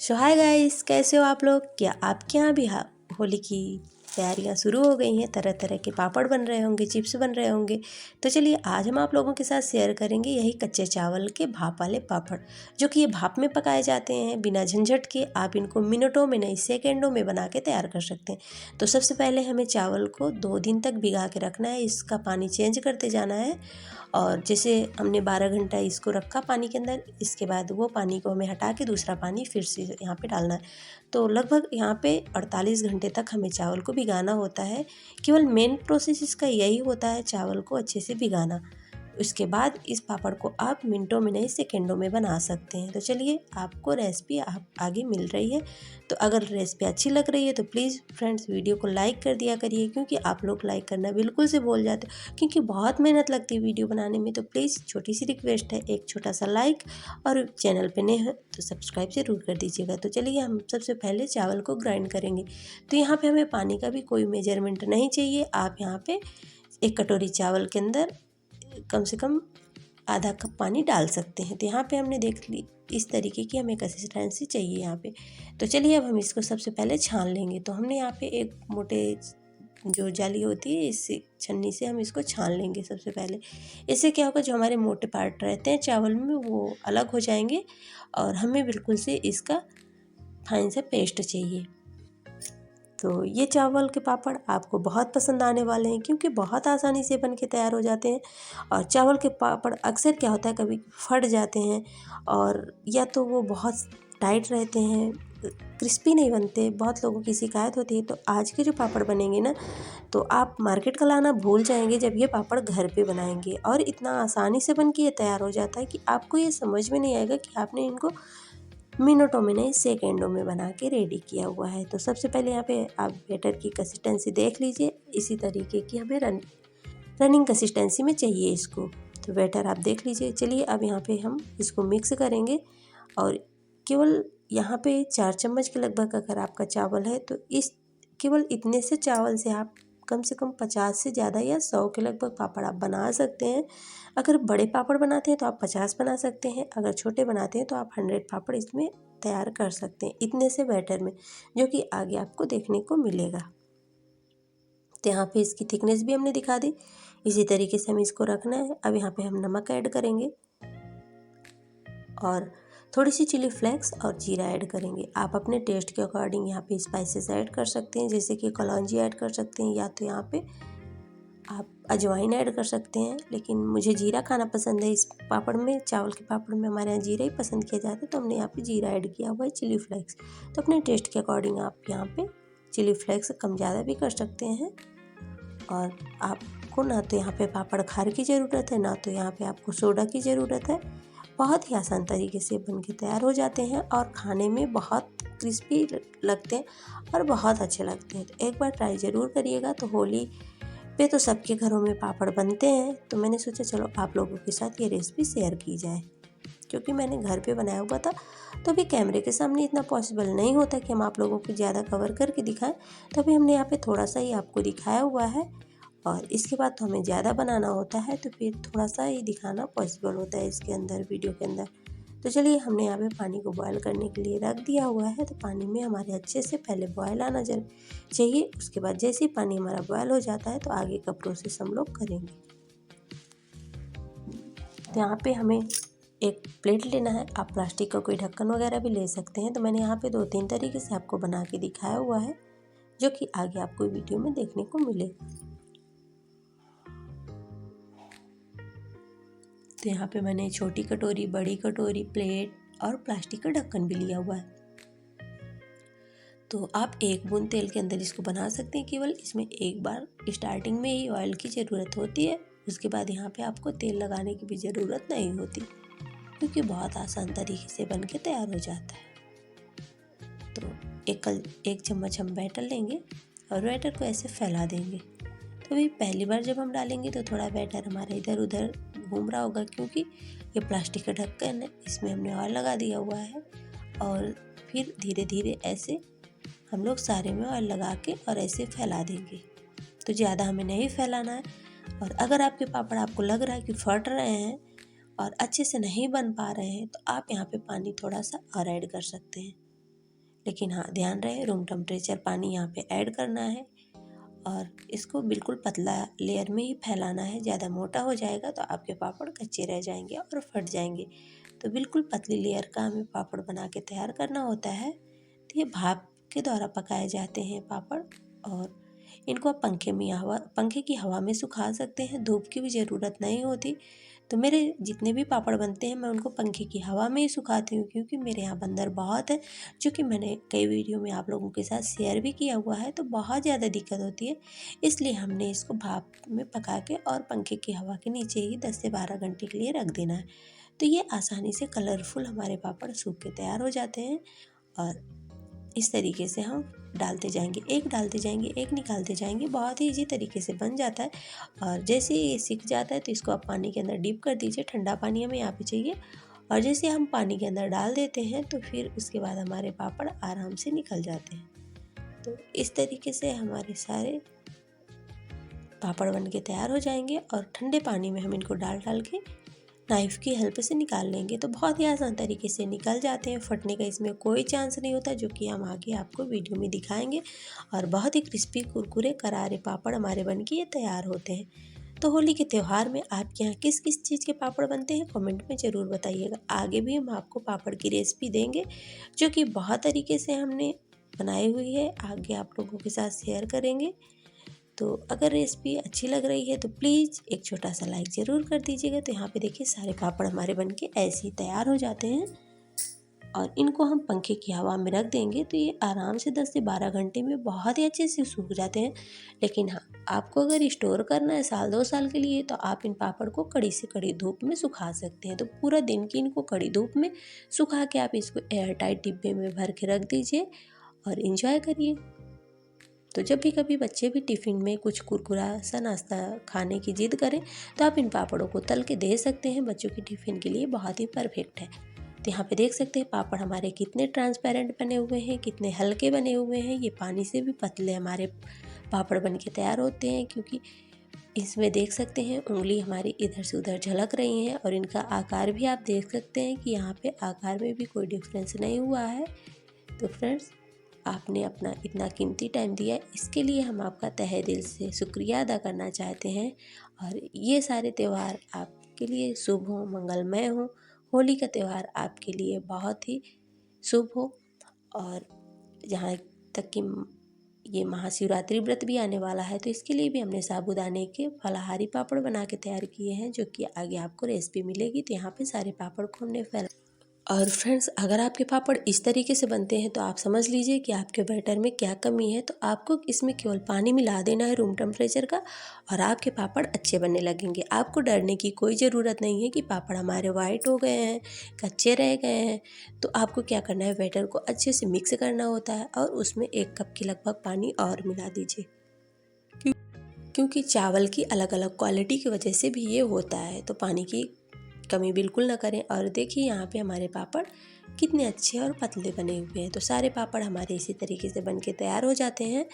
सो hi guys, कैसे हो आप लोग। क्या आपके यहाँ भी होली की तैयारियां शुरू हो गई हैं। तरह तरह के पापड़ बन रहे होंगे, चिप्स बन रहे होंगे। तो चलिए आज हम आप लोगों के साथ शेयर करेंगे यही कच्चे चावल के भाप वाले पापड़, जो कि ये भाप में पकाए जाते हैं बिना झंझट के। आप इनको मिनटों में नहीं सेकेंडों में बना के तैयार कर सकते हैं। तो सबसे पहले हमें चावल को 2 दिन तक भिगा के रखना है। इसका पानी चेंज करते जाना है। और जैसे हमने 12 घंटा इसको रखा पानी के अंदर, इसके बाद वो पानी को हमें हटा के दूसरा पानी फिर से यहाँ पे डालना है। तो लगभग यहाँ पे 48 घंटे तक हमें चावल को भिगाना होता है। केवल मेन प्रोसेस इसका यही होता है, चावल को अच्छे से भिगाना। उसके बाद इस पापड़ को आप मिनटों में नहीं सेकेंडों में बना सकते हैं। तो चलिए आपको रेसिपी आप आगे मिल रही है। तो अगर रेसिपी अच्छी लग रही है तो प्लीज़ फ्रेंड्स वीडियो को लाइक कर दिया करिए, क्योंकि आप लोग लाइक करना बिल्कुल से भूल जाते हो, क्योंकि बहुत मेहनत लगती है वीडियो बनाने में। तो प्लीज़ छोटी सी रिक्वेस्ट है, एक छोटा सा लाइक, और चैनल पे नए हैं तो सब्सक्राइब ज़रूर कर दीजिएगा। तो चलिए हम सबसे पहले चावल को ग्राइंड करेंगे। तो यहाँ पर हमें पानी का भी कोई मेजरमेंट नहीं चाहिए। आप यहाँ पर एक कटोरी चावल के अंदर कम से कम आधा कप पानी डाल सकते हैं। तो यहाँ पे हमने देख ली इस तरीके की हमें कंसिस्टेंसी चाहिए यहाँ पे। तो चलिए अब हम इसको सबसे पहले छान लेंगे। तो हमने यहाँ पे एक मोटे जो जाली होती है, इस छन्नी से हम इसको छान लेंगे सबसे पहले। इससे क्या होगा, जो हमारे मोटे पार्ट रहते हैं चावल में वो अलग हो जाएंगे, और हमें बिल्कुल से इसका फाइन सा पेस्ट चाहिए। तो ये चावल के पापड़ आपको बहुत पसंद आने वाले हैं, क्योंकि बहुत आसानी से बन के तैयार हो जाते हैं। और चावल के पापड़ अक्सर क्या होता है, कभी फट जाते हैं, और या तो वो बहुत टाइट रहते हैं, क्रिस्पी नहीं बनते। बहुत लोगों की शिकायत होती है। तो आज के जो पापड़ बनेंगे ना, तो आप मार्केट का लाना भूल जाएंगे जब ये पापड़ घर पे बनाएंगे। और इतना आसानी से बन के ये तैयार हो जाता है कि आपको ये समझ में नहीं आएगा कि आपने इनको मिनटों में नहीं सेकेंडों में बना के रेडी किया हुआ है। तो सबसे पहले यहाँ पे आप बैटर की कंसिस्टेंसी देख लीजिए। इसी तरीके की हमें रनिंग कंसिस्टेंसी में चाहिए इसको। तो बैटर आप देख लीजिए। चलिए अब यहाँ पे हम इसको मिक्स करेंगे, और केवल यहाँ पे 4 चम्मच के लगभग अगर आपका चावल है, तो इस केवल इतने से चावल से आप कम से कम 50 से ज़्यादा या 100 के लगभग पापड़ आप बना सकते हैं। अगर बड़े पापड़ बनाते हैं तो आप 50 बना सकते हैं। अगर छोटे बनाते हैं तो आप 100 पापड़ इसमें तैयार कर सकते हैं, इतने से बैटर में, जो कि आगे आपको देखने को मिलेगा। तो यहाँ पे इसकी थिकनेस भी हमने दिखा दी। इसी तरीके से हमें इसको रखना है। अब यहाँ पे हम नमक ऐड करेंगे, और थोड़ी सी चिली फ्लेक्स और जीरा ऐड करेंगे। आप अपने टेस्ट के अकॉर्डिंग यहाँ पे स्पाइसेस ऐड कर सकते हैं, जैसे कि कलौंजी ऐड कर सकते हैं, या तो यहाँ पे आप अजवाइन ऐड कर सकते हैं। लेकिन मुझे जीरा खाना पसंद है इस पापड़ में, चावल के पापड़ में हमारे यहाँ जीरा ही पसंद किया जाता है। तो हमने यहाँ पे जीरा ऐड किया हुआ है, चिली फ्लेक्स। तो अपने टेस्ट के अकॉर्डिंग आप यहाँ पे चिली फ्लेक्स कम ज़्यादा भी कर सकते हैं। और आपको ना तो यहाँ पे पापड़ खार की ज़रूरत है, ना तो यहाँ पे आपको सोडा की ज़रूरत है। बहुत ही आसान तरीके से बन के तैयार हो जाते हैं, और खाने में बहुत क्रिस्पी लगते हैं और बहुत अच्छे लगते हैं। तो एक बार ट्राई ज़रूर करिएगा। तो होली पे तो सबके घरों में पापड़ बनते हैं, तो मैंने सोचा चलो आप लोगों के साथ ये रेसिपी शेयर की जाए। क्योंकि मैंने घर पे बनाया हुआ था, तो अभी कैमरे के सामने इतना पॉसिबल नहीं होता कि हम आप लोगों को ज़्यादा कवर करके दिखाएं। तो अभी हमने यहाँ पे थोड़ा सा ही आपको दिखाया हुआ है, और इसके बाद तो हमें ज़्यादा बनाना होता है, तो फिर थोड़ा सा ही दिखाना पॉसिबल होता है इसके अंदर, वीडियो के अंदर। तो चलिए हमने यहाँ पे पानी को बॉयल करने के लिए रख दिया हुआ है। तो पानी में हमारे अच्छे से पहले बॉयल आना चाहिए। उसके बाद जैसे ही पानी हमारा बॉयल हो जाता है, तो आगे का प्रोसेस हम लोग करेंगे। तो यहाँ पे हमें एक प्लेट लेना है। आप प्लास्टिक का कोई ढक्कन वगैरह भी ले सकते हैं। तो मैंने यहाँ पे 2-3 तरीके से आपको बना के दिखाया हुआ है, जो कि आगे आपको वीडियो में देखने को मिले। तो यहाँ पे मैंने छोटी कटोरी, बड़ी कटोरी, प्लेट और प्लास्टिक का ढक्कन भी लिया हुआ है। तो आप 1 बूंद तेल के अंदर इसको बना सकते हैं। केवल इसमें एक बार स्टार्टिंग में ही ऑयल की ज़रूरत होती है। उसके बाद यहाँ पे आपको तेल लगाने की भी ज़रूरत नहीं होती, क्योंकि बहुत आसान तरीके से बन के तैयार हो जाता है। तो एक चम्मच हम बैटर लेंगे, और बैटर को ऐसे फैला देंगे। तो भी पहली बार जब हम डालेंगे तो थोड़ा बैटर हमारा इधर उधर घूम रहा होगा, क्योंकि ये प्लास्टिक का ढक्कन है, इसमें हमने ऑयल लगा दिया हुआ है। और फिर धीरे धीरे ऐसे हम लोग सारे में ऑयल लगा के और ऐसे फैला देंगे। तो ज़्यादा हमें नहीं फैलाना है। और अगर आपके पापड़ आपको लग रहा है कि फट रहे हैं और अच्छे से नहीं बन पा रहे हैं, तो आप यहाँ पे पानी थोड़ा सा और ऐड कर सकते हैं। लेकिन हाँ ध्यान रहे रूम टेम्परेचर पानी यहाँ पे ऐड करना है और इसको बिल्कुल पतला लेयर में ही फैलाना है। ज़्यादा मोटा हो जाएगा तो आपके पापड़ कच्चे रह जाएंगे और फट जाएंगे। तो बिल्कुल पतली लेयर का हमें पापड़ बना के तैयार करना होता है। तो ये भाप के द्वारा पकाए जाते हैं पापड़ और इनको आप पंखे की हवा में सुखा सकते हैं, धूप की भी ज़रूरत नहीं होती। तो मेरे जितने भी पापड़ बनते हैं मैं उनको पंखे की हवा में ही सुखाती हूँ, क्योंकि मेरे यहाँ बंदर बहुत है, जो कि मैंने कई वीडियो में आप लोगों के साथ शेयर भी किया हुआ है। तो बहुत ज़्यादा दिक्कत होती है, इसलिए हमने इसको भाप में पका के और पंखे की हवा के नीचे ही 10 से 12 घंटे के लिए रख देना है। तो ये आसानी से कलरफुल हमारे पापड़ सूख के तैयार हो जाते हैं और इस तरीके से हम डालते जाएंगे, एक डालते जाएंगे, एक निकालते जाएंगे, बहुत ही इजी तरीके से बन जाता है। और जैसे ही ये सीख जाता है तो इसको आप पानी के अंदर डिप कर दीजिए, ठंडा पानी हमें यहाँ पे चाहिए। और जैसे हम पानी के अंदर डाल देते हैं तो फिर उसके बाद हमारे पापड़ आराम से निकल जाते हैं। तो इस तरीके से हमारे सारे पापड़ बन के तैयार हो जाएंगे और ठंडे पानी में हम इनको डाल के नाइफ़ की हेल्प से निकाल लेंगे। तो बहुत ही आसान तरीके से निकल जाते हैं, फटने का इसमें कोई चांस नहीं होता, जो कि हम आगे आपको वीडियो में दिखाएंगे। और बहुत ही क्रिस्पी कुरकुरे करारे पापड़ हमारे बनके ये तैयार होते हैं। तो होली के त्यौहार में आपके यहाँ किस किस चीज़ के पापड़ बनते हैं कमेंट में ज़रूर बताइएगा। आगे भी हम आपको पापड़ की रेसिपी देंगे, जो कि बहुत तरीके से हमने बनाई हुई है, आगे आप लोगों के साथ शेयर करेंगे। तो अगर रेसिपी अच्छी लग रही है तो प्लीज़ एक छोटा सा लाइक ज़रूर कर दीजिएगा। तो यहाँ पे देखिए सारे पापड़ हमारे बनके ऐसे ही तैयार हो जाते हैं और इनको हम पंखे की हवा में रख देंगे तो ये आराम से 10 से 12 घंटे में बहुत ही अच्छे से सूख जाते हैं। लेकिन हाँ, आपको अगर स्टोर करना है साल 2 साल के लिए तो आप इन पापड़ को कड़ी से कड़ी धूप में सुखा सकते हैं। तो पूरा दिन की इनको कड़ी धूप में सुखा के आप इसको एयर टाइट डिब्बे में भर के रख दीजिए और इंजॉय करिए। तो जब भी कभी बच्चे भी टिफ़िन में कुछ कुरकुरा सा नाश्ता खाने की ज़िद करें तो आप इन पापड़ों को तल के दे सकते हैं, बच्चों की टिफ़िन के लिए बहुत ही परफेक्ट है। तो यहाँ पे देख सकते हैं पापड़ हमारे कितने ट्रांसपेरेंट बने हुए हैं, कितने हल्के बने हुए हैं। ये पानी से भी पतले हमारे पापड़ बन के तैयार होते हैं, क्योंकि इसमें देख सकते हैं उंगली हमारी इधर से उधर झलक रही है और इनका आकार भी आप देख सकते हैं कि यहाँ पे आकार में भी कोई डिफरेंस नहीं हुआ है। तो फ्रेंड्स, आपने अपना इतना कीमती टाइम दिया, इसके लिए हम आपका तहे दिल से शुक्रिया अदा करना चाहते हैं। और ये सारे त्यौहार आपके लिए शुभ हो, मंगलमय हो। होली का त्यौहार आपके लिए बहुत ही शुभ हो। और जहाँ तक कि ये महाशिवरात्रि व्रत भी आने वाला है, तो इसके लिए भी हमने साबूदाने के फलाहारी पापड़ बना के तैयार किए हैं, जो कि आगे आपको रेसिपी मिलेगी। तो यहाँ पे सारे पापड़ को हमने और फ्रेंड्स, अगर आपके पापड़ इस तरीके से बनते हैं तो आप समझ लीजिए कि आपके बैटर में क्या कमी है। तो आपको इसमें केवल पानी मिला देना है रूम टेम्परेचर का और आपके पापड़ अच्छे बनने लगेंगे। आपको डरने की कोई ज़रूरत नहीं है कि पापड़ हमारे वाइट हो गए हैं, कच्चे रह गए हैं। तो आपको क्या करना है, बैटर को अच्छे से मिक्स करना होता है और उसमें 1 कप के लगभग पानी और मिला दीजिए, क्योंकि चावल की अलग अलग क्वालिटी की वजह से भी ये होता है। तो पानी की कमी बिल्कुल ना करें। और देखिए यहाँ पे हमारे पापड़ कितने अच्छे और पतले बने हुए हैं। तो सारे पापड़ हमारे इसी तरीके से बनके तैयार हो जाते हैं।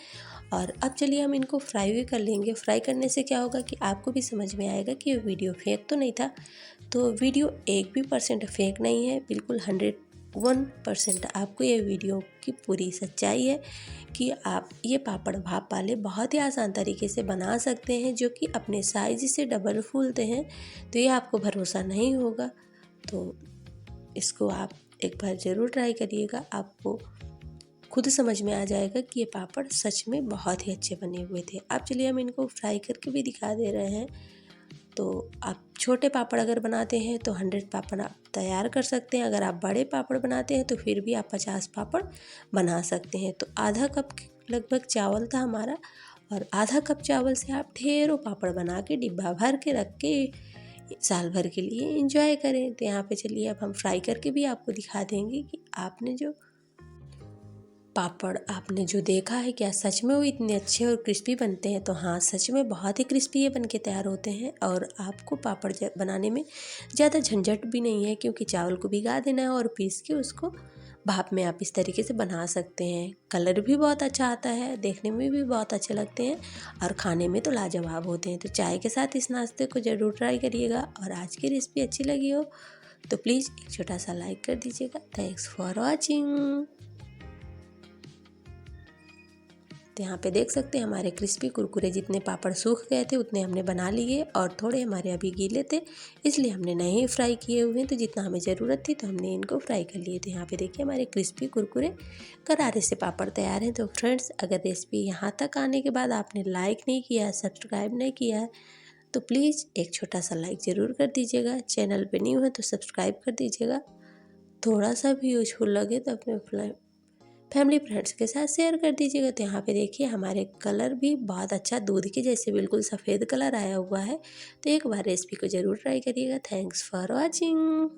और अब चलिए हम इनको फ्राई भी कर लेंगे। फ्राई करने से क्या होगा कि आपको भी समझ में आएगा कि वीडियो फेक तो नहीं था। तो वीडियो 1 भी % फेक नहीं है, बिल्कुल 101% आपको ये वीडियो की पूरी सच्चाई है कि आप ये पापड़ भाप वाले बहुत ही आसान तरीके से बना सकते हैं, जो कि अपने साइज से डबल फूलते हैं। तो ये आपको भरोसा नहीं होगा तो इसको आप एक बार ज़रूर ट्राई करिएगा, आपको खुद समझ में आ जाएगा कि ये पापड़ सच में बहुत ही अच्छे बने हुए थे। अब चलिए हम इनको फ्राई करके भी दिखा दे रहे हैं। तो आप छोटे पापड़ अगर बनाते हैं तो 100 पापड़ आप तैयार कर सकते हैं। अगर आप बड़े पापड़ बनाते हैं तो फिर भी आप 50 पापड़ बना सकते हैं। तो आधा कप लगभग चावल था हमारा और आधा कप चावल से आप ढेरों पापड़ बना के डिब्बा भर के रख के साल भर के लिए एंजॉय करें। तो यहाँ पे चलिए अब हम फ्राई करके भी आपको दिखा देंगे कि आपने जो देखा है क्या सच में वो इतने अच्छे और क्रिस्पी बनते हैं। तो हाँ, सच में बहुत ही क्रिस्पी ये बन के तैयार होते हैं और आपको पापड़ बनाने में ज़्यादा झंझट भी नहीं है, क्योंकि चावल को भिगा देना है और पीस के उसको भाप में आप इस तरीके से बना सकते हैं। कलर भी बहुत अच्छा आता है, देखने में भी बहुत अच्छे लगते हैं और खाने में तो लाजवाब होते हैं। तो चाय के साथ इस नाश्ते को ज़रूर ट्राई करिएगा। और आज की रेसिपी अच्छी लगी हो तो प्लीज़ एक छोटा सा लाइक कर दीजिएगा। Thanks for watching. तो यहाँ पे देख सकते हैं हमारे क्रिस्पी कुरकुरे जितने पापड़ सूख गए थे उतने हमने बना लिए और थोड़े हमारे अभी गीले थे, इसलिए हमने नहीं फ्राई किए हुए हैं। तो जितना हमें ज़रूरत थी तो हमने इनको फ्राई कर लिए थे। यहाँ पे देखिए हमारे क्रिस्पी कुरकुरे करारे से पापड़ तैयार हैं। तो फ्रेंड्स, अगर रेसिपी यहाँ तक आने के बाद आपने लाइक नहीं किया है, सब्सक्राइब नहीं किया है, तो प्लीज़ एक छोटा सा लाइक ज़रूर कर दीजिएगा। चैनल पे न्यू है तो सब्सक्राइब कर दीजिएगा। थोड़ा सा भी यूजफुल लगे तो अपने फैमिली फ्रेंड्स के साथ शेयर कर दीजिएगा। तो यहाँ पे देखिए हमारे कलर भी बहुत अच्छा दूध के जैसे बिल्कुल सफ़ेद कलर आया हुआ है। तो एक बार रेसिपी को ज़रूर ट्राई करिएगा। Thanks for watching.